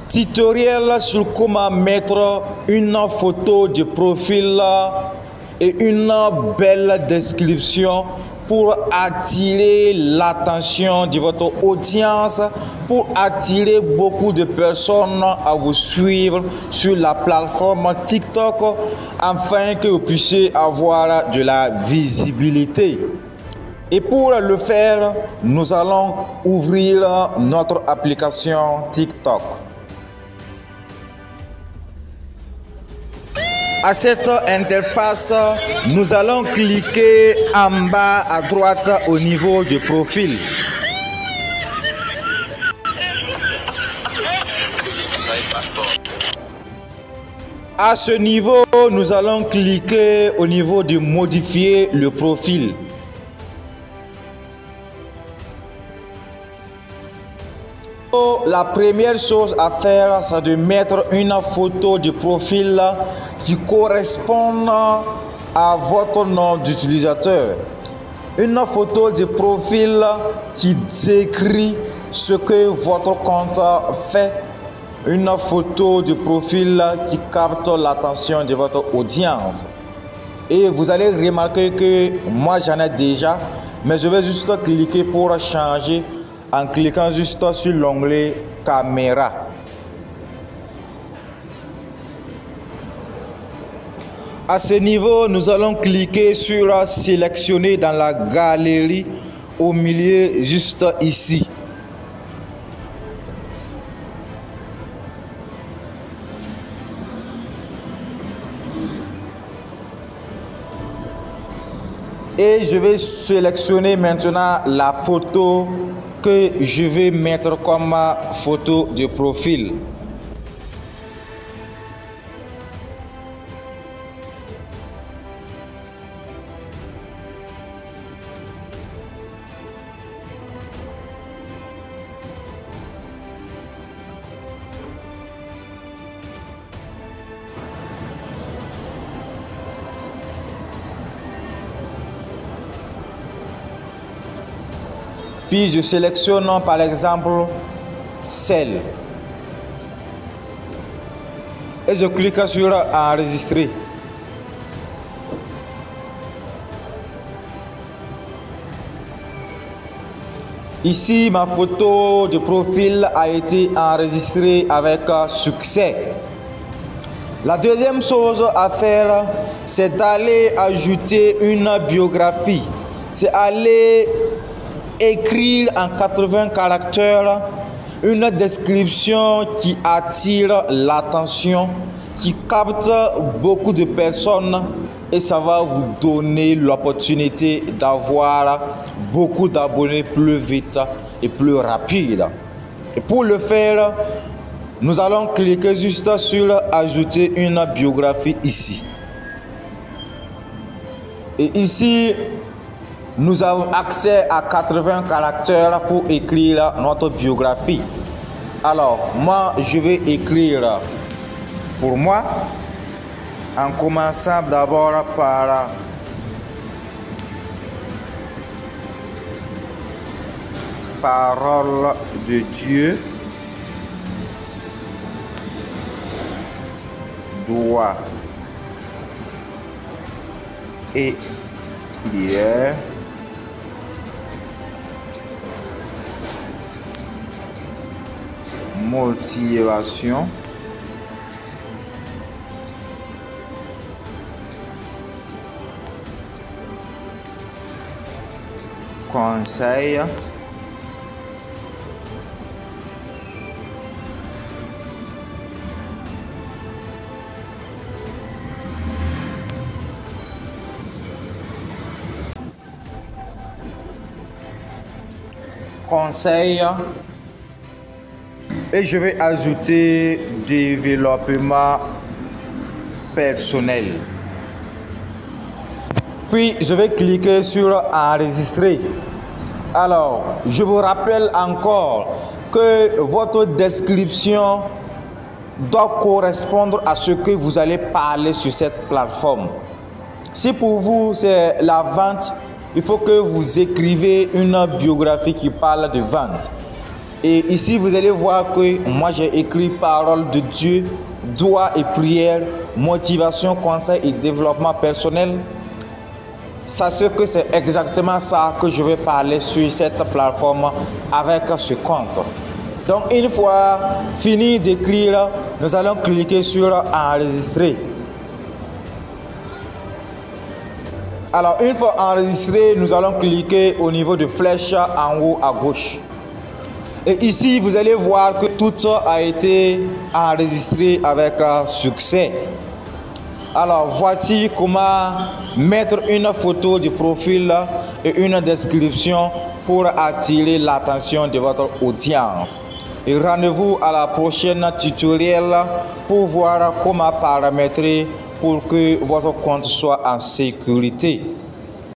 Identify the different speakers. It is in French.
Speaker 1: Tutoriel sur comment mettre une photo de profil et une belle description pour attirer l'attention de votre audience, pour attirer beaucoup de personnes à vous suivre sur la plateforme TikTok afin que vous puissiez avoir de la visibilité. Et pour le faire, nous allons ouvrir notre application TikTok. À cette interface, nous allons cliquer en bas à droite au niveau du profil. À ce niveau, nous allons cliquer au niveau de modifier le profil. La première chose à faire, c'est de mettre une photo de profil qui correspond à votre nom d'utilisateur. Une photo de profil qui décrit ce que votre compte fait. Une photo de profil qui capte l'attention de votre audience. Et vous allez remarquer que moi j'en ai déjà, mais je vais juste cliquer pour changer en cliquant juste sur l'onglet caméra. À ce niveau, nous allons cliquer sur sélectionner dans la galerie au milieu juste ici. Et je vais sélectionner maintenant la photo que je vais mettre comme photo de profil. Puis je sélectionne par exemple celle et je clique sur enregistrer. Ici, ma photo de profil a été enregistrée avec succès. La deuxième chose à faire, c'est d'aller ajouter une biographie. C'est aller écrire en 80 caractères une description qui attire l'attention, qui capte beaucoup de personnes et ça va vous donner l'opportunité d'avoir beaucoup d'abonnés plus vite et plus rapide. Et pour le faire, nous allons cliquer juste sur ajouter une biographie ici. Et ici, nous avons accès à 80 caractères pour écrire notre biographie. Alors, moi, je vais écrire pour moi, en commençant d'abord par parole de Dieu, droit et prière. Motivation, conseil, et je vais ajouter développement personnel. Puis je vais cliquer sur enregistrer. Alors, je vous rappelle encore que votre description doit correspondre à ce que vous allez parler sur cette plateforme. Si pour vous c'est la vente, il faut que vous écrivez une biographie qui parle de vente. Et ici, vous allez voir que moi, j'ai écrit parole de Dieu, droit et prière, motivation, conseil et développement personnel. Sachez que c'est exactement ça que je vais parler sur cette plateforme avec ce compte. Donc, une fois fini d'écrire, nous allons cliquer sur enregistrer. Alors, une fois enregistré, nous allons cliquer au niveau de flèche en haut à gauche. Et ici, vous allez voir que tout ça a été enregistré avec succès. Alors, voici comment mettre une photo de profil et une description pour attirer l'attention de votre audience. Et rendez-vous à la prochaine tutoriel pour voir comment paramétrer pour que votre compte soit en sécurité.